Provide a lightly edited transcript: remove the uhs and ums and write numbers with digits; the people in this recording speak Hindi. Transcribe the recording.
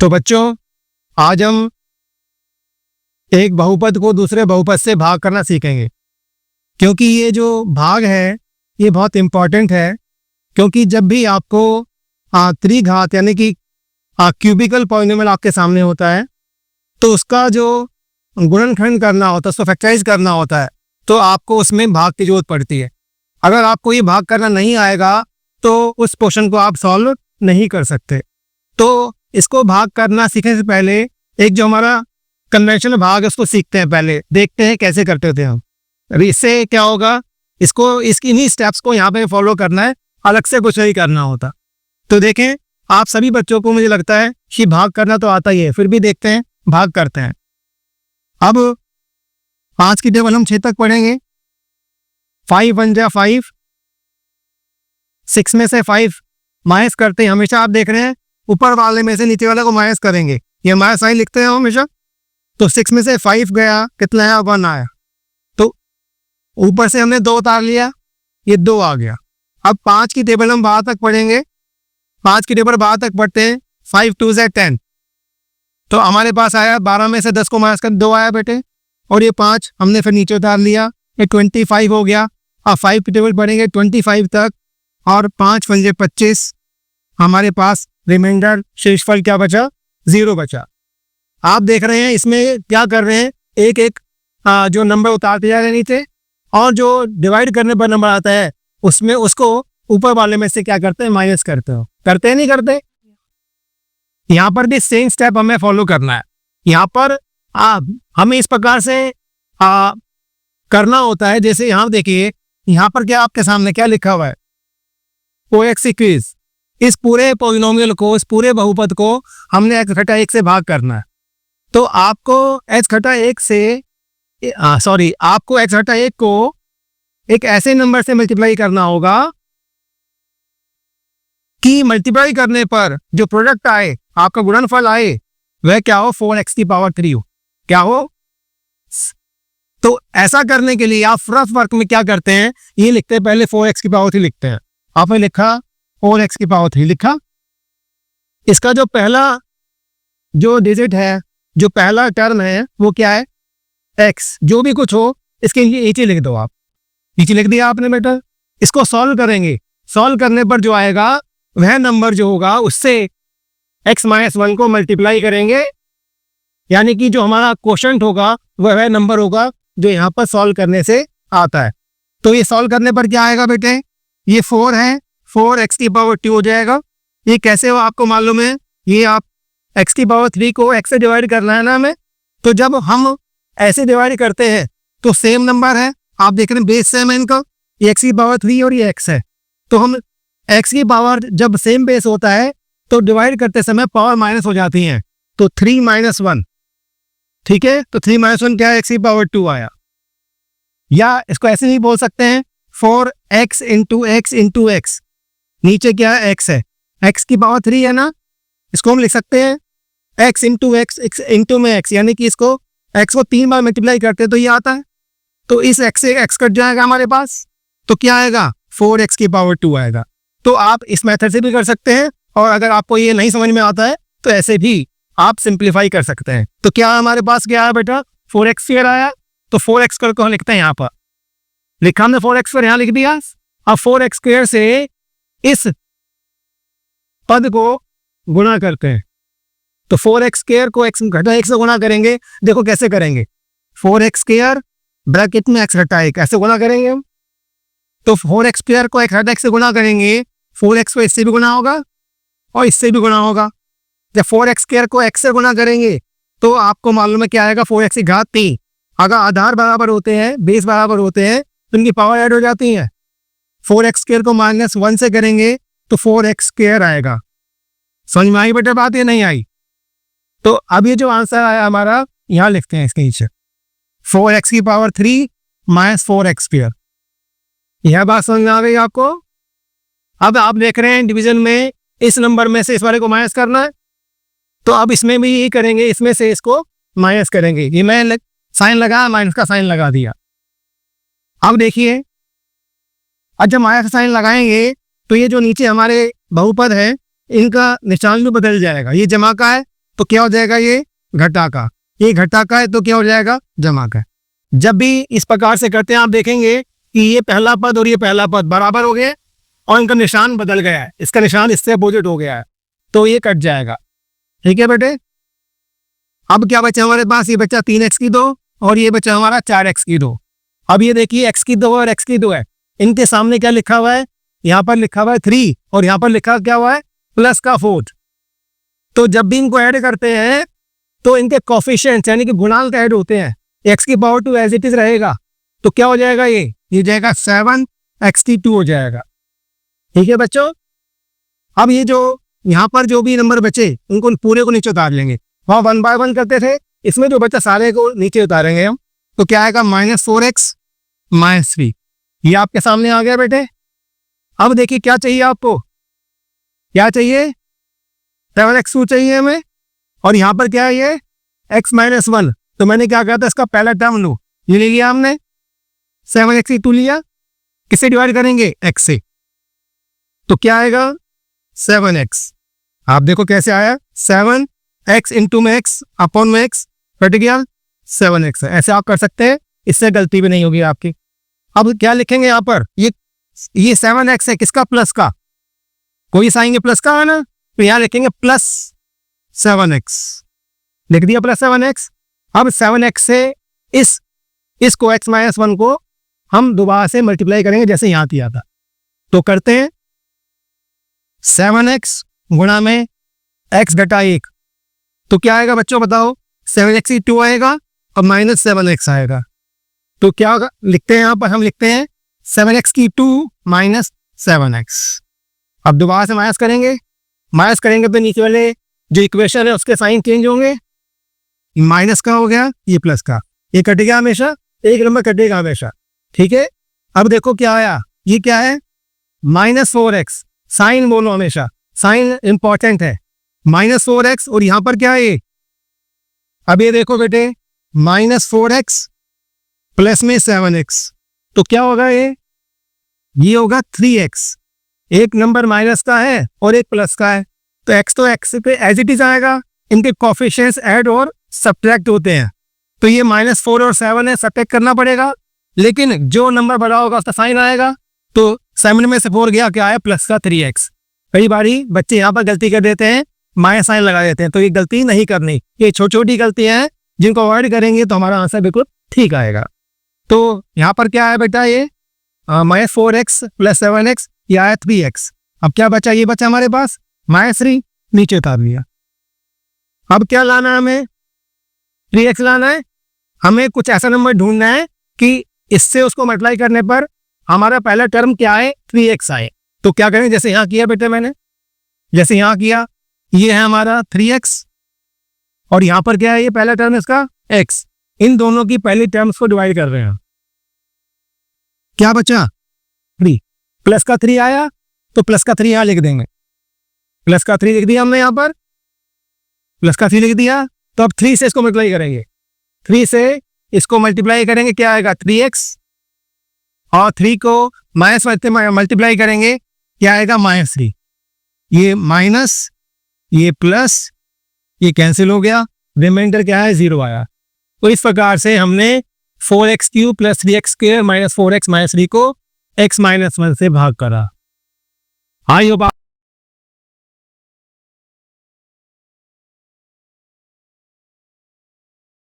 तो बच्चों, आज हम एक बहुपद को दूसरे बहुपद से भाग करना सीखेंगे, क्योंकि ये जो भाग है ये बहुत इम्पॉर्टेंट है। क्योंकि जब भी आपको त्रिघात यानी कि क्यूबिकल पॉलिनोमियल आपके सामने होता है तो उसका जो गुणनखंड करना होता है, उसको फैक्टराइज करना होता है, तो आपको उसमें भाग की जरूरत पड़ती है। अगर आपको ये भाग करना नहीं आएगा तो उस क्वेश्चन को आप सॉल्व नहीं कर सकते। तो इसको भाग करना सीखने से पहले एक जो हमारा कन्वेंशनल भाग है उसको सीखते हैं, पहले देखते हैं कैसे करते थे हम। इससे क्या होगा, इसको इन्हीं स्टेप्स को यहाँ पे फॉलो करना है, अलग से कुछ नहीं करना होता। तो देखें, आप सभी बच्चों को मुझे लगता है कि भाग करना तो आता ही है, फिर भी देखते हैं भाग करते हैं। अब 5 की टेबल हम 6 तक पढ़ेंगे। 5 1 जा 5, 6 में से 5 माइनस करते हैं। हमेशा आप देख रहे हैं ऊपर वाले में से नीचे वाले को माइनस करेंगे, ये माइनस साइन लिखते हैं हमेशा। तो 6 में से 5 गया, कितना आया? 1 आया। तो ऊपर से हमने 2 उतार लिया, ये 2 आ गया। अब 5 की टेबल हम बाहर तक पढ़ेंगे। 5 की टेबल बाहर तक पढ़ते हैं। 5 2 से 10, तो हमारे पास आया 12 में से 10 को माइनस कर 2 आया बेटे, और ये 5 हमने फिर नीचे उतार लिया, ये 25 हो गया। अब 5 की टेबल पढ़ेंगे 25 तक, और 5 पंजे 25, हमारे पास रिमाइंडर शेषफल क्या बचा? 0 बचा। आप देख रहे हैं इसमें क्या कर रहे हैं, एक एक जो नंबर उतारते जा रहे हैं नीचे, और जो डिवाइड करने पर नंबर आता है उसमें उसको ऊपर वाले में से क्या करते हैं? माइनस करते हो। करते नहीं करते? यहाँ पर भी सेम स्टेप हमें फॉलो करना है। यहाँ पर हमें इस प्रकार से करना होता है। जैसे यहाँ देखिए, यहाँ पर क्या आपके सामने क्या लिखा हुआ है? OX इक्विज। इस पूरे पॉलिनोमियल को, इस पूरे बहुपद को हमने x घटा 1 से भाग करना है। तो आपको x घटा 1 से आपको x घटा 1 को एक ऐसे नंबर से मल्टीप्लाई करना होगा कि मल्टीप्लाई करने पर जो प्रोडक्ट आए, आपका गुणनफल आए, वह क्या हो? 4x की पावर 3 हो। क्या हो? तो ऐसा करने के लिए आप फर्स्ट वर्क में क्या करते हैं, ये लिखते हैं, पहले 4x की पावर 3 लिखते हैं। आपने लिखा 4x की पावर 3 लिखा। इसका जो पहला जो डिजिट है, जो पहला टर्म है, वो क्या है? x। जो भी कुछ हो इसके नीचे लिख दो। आप नीचे लिख दिया आपने बेटा। इसको सॉल्व करेंगे। सॉल्व करने पर जो आएगा वह नंबर जो होगा उससे x-1 को मल्टीप्लाई करेंगे, यानी कि जो हमारा क्वोशंट होगा वह नंबर होगा जो यहाँ पर सॉल्व करने से आता है। तो ये सॉल्व करने पर क्या आएगा बेटे? ये 4 है, 4x की पावर 2 हो जाएगा। ये कैसे हो आपको मालूम है? ये आप x की पावर 3 को x से डिवाइड करना है ना हमें। तो जब हम ऐसे डिवाइड करते हैं तो सेम नंबर है, आप देख रहे हैं बेस सेम है इनका, ये x की पावर 3 और ये x है। तो हम x की पावर जब सेम बेस होता है तो डिवाइड करते समय पावर माइनस हो जाती है। तो 3 - 1, ठीक है। तो 3 - 1 क्या है? x की पावर 2 आया। या इसको ऐसे नहीं बोल सकते हैं, 4x × x × x। नीचे क्या है? x है, x की पावर 3 है ना, इसको हम लिख सकते हैं x × x इंटू में x, यानी कि इसको x को 3 बार मल्टीप्लाई करते हैं तो ये आता है। तो इस x से x कट जाएगा हमारे पास, तो क्या आएगा? 4x की पावर 2 आएगा। तो आप इस मेथड से भी कर सकते हैं, और अगर आपको ये नहीं समझ में आता है तो ऐसे भी आप सिंप्लीफाई कर सकते हैं। तो क्या हमारे पास क्या आया बेटा? 4x² आया। तो 4x² को हम लिखते हैं यहाँ पर, लिखा हमने 4x² यहाँ लिख दिया। अब 4x² से इस पद को गुणा करते हैं। तो 4x² को x घटा 1 से गुणा करेंगे। देखो कैसे करेंगे, 4x² ब्रैकेट में x घटा 1 ऐसे गुणा करेंगे हम। तो 4x² को x घटा 1 से गुणा करेंगे, 4x को इससे भी गुणा होगा और इससे भी गुणा होगा। जब 4x² को x से गुणा करेंगे तो आपको मालूम है क्या आएगा? 4x की घात 3। अगर आधार बराबर होते हैं, बेस बराबर होते हैं, तो इनकी पावर ऐड हो जाती है। 4x² को -1 से करेंगे तो 4x² आएगा। समझ में आई बेटा बात? ये नहीं आई? तो अब ये जो आंसर आया हमारा, यहाँ लिखते हैं इसके नीचे, 4x की पावर 3 - 4x²। यह बात समझ में आ गई आपको? अब आप देख रहे हैं डिवीजन में इस नंबर में से इस वाले को माइनस करना है, तो अब इसमें भी यही करेंगे, इसमें से इसको माइनस करेंगे। ये मैं साइन लगा, माइनस का साइन लगा दिया। अब देखिए, अब जब माइनस का साइन लगाएंगे तो ये जो नीचे हमारे बहुपद है इनका निशान भी बदल जाएगा। ये जमा का है, तो क्या हो जाएगा, ये घटा का, ये घटा का है तो क्या हो जाएगा, जमा का। जब भी इस प्रकार से करते हैं आप देखेंगे कि ये पहला पद और ये पहला पद बराबर हो गए और इनका निशान बदल गया है, इसका निशान इससे अपोजिट हो गया है, तो ये कट जाएगा। ठीक है बेटे। अब क्या बचा हमारे पास, ये बचा 3x की 2 और ये बचा हमारा 4x की 2। अब ये देखिए x की 2 और x की 2 है, इनके सामने क्या लिखा हुआ है, यहाँ पर लिखा हुआ है 3 और यहाँ पर लिखा क्या हुआ है, प्लस का 4। तो जब भी इनको ऐड करते हैं तो इनके कोफिशिएंट्स यानी कि गुणांक ऐड होते हैं, x की पावर 2 एज इट इज रहेगा, तो क्या हो जाएगा, ये जाएगा 7x2 हो जाएगा। ठीक है बच्चों। अब ये जो यहाँ पर जो भी नंबर बचे उनको पूरे को नीचे उतार लेंगे, वहाँ 1 बाय 1 करते थे, इसमें जो बचा सारे को नीचे उतारेंगे हम, तो क्या आएगा, -4x -3। ये आपके सामने आ गया बेटे। अब देखिए क्या चाहिए आपको, क्या चाहिए, 7x2 चाहिए हमें, और यहाँ पर क्या है, ये x -1। तो मैंने क्या कहा था, इसका पहला टर्म लो, ये ले लिया हमने, 7x2 लिया, किससे डिवाइड करेंगे, x से, तो क्या आएगा 7x। आप देखो कैसे आया, 7x इंटू में x अपॉन में x कट गया 7x है। ऐसे आप कर सकते हैं, इससे गलती भी नहीं होगी आपकी। अब क्या लिखेंगे यहाँ पर, ये 7x है, किसका, प्लस का, कोई साइन प्लस का है ना, तो यहाँ लिखेंगे प्लस 7x, लिख दिया प्लस 7x। अब 7x से इसको x -1 को हम दोबारा से मल्टीप्लाई करेंगे जैसे यहाँ किया था, तो करते हैं 7x गुणा में x घटा 1, तो क्या आएगा बच्चों बताओ, 7x2 आएगा और -7x आएगा, तो क्या लिखते हैं यहाँ पर, हम लिखते हैं 7x2 -7x। अब दोबारा से माइनस करेंगे तो नीचे वाले जो इक्वेशन है उसके साइन चेंज होंगे, माइनस का हो गया, ये प्लस का, ये कटेगा हमेशा, एक नंबर कटेगा हमेशा। ठीक है। अब देखो क्या आया, ये क्या है, -4x, साइन बोलो हमेशा, साइन इंपॉर्टेंट है, -4x और यहां पर क्या है, अब ये देखो बेटे, -4x प्लस में 7x, तो क्या होगा, ये होगा 3x। एक नंबर माइनस का है और एक प्लस का है, तो x पे एज इट इज आएगा, इनके कोफिशिएंट्स ऐड और सब्ट्रैक्ट होते हैं, तो ये -4 और 7 है, सब्ट्रैक्ट करना पड़ेगा, लेकिन जो नंबर बड़ा होगा उसका साइन आएगा, तो 7 में से 4 गया, क्या आया, प्लस का 3x। कई बारी बच्चे यहाँ पर गलती कर देते हैं, माइनस साइन लगा देते हैं, तो ये गलती नहीं करनी, ये छोटी छोटी गलतियां हैं जिनको अवॉइड करेंगे तो हमारा आंसर बिल्कुल ठीक आएगा। तो यहाँ पर क्या है बेटा, ये -4x प्लस 7x, ये आया 3x। अब क्या बचा, ये बचा हमारे पास -3, नीचे उतार लिया। अब क्या लाना है हमें, 3x लाना है, हमें कुछ ऐसा नंबर ढूंढना है कि इससे उसको मल्टीप्लाई करने पर हमारा पहला टर्म क्या है, 3x आए। तो क्या करें, जैसे यहाँ किया बेटे मैंने, जैसे यहाँ किया, ये है हमारा 3x और यहाँ पर क्या है, ये पहला टर्म इसका x, इन दोनों की पहली टर्म्स को डिवाइड कर रहे हैं। क्या बचा, 3, प्लस का 3 आया, तो प्लस का 3 यहाँ लिख देंगे, प्लस का 3 लिख दिया हमने यहाँ पर, प्लस का 3 लिख दिया, तो अब 3 से इसको मल्टीप्लाई करेंगे, 3 से इसको मल्टीप्लाई करेंगे, क्या आएगा 3x, और 3 को माइनस मल्टीप्लाई करेंगे, क्या आएगा -3, ये माइनस, ये प्लस, ये कैंसिल हो गया, रिमाइंडर क्या है, 0 आया। तो इस प्रकार से हमने 4x³ प्लस 3x² -4x -3 को x -1 से भाग करा। I hope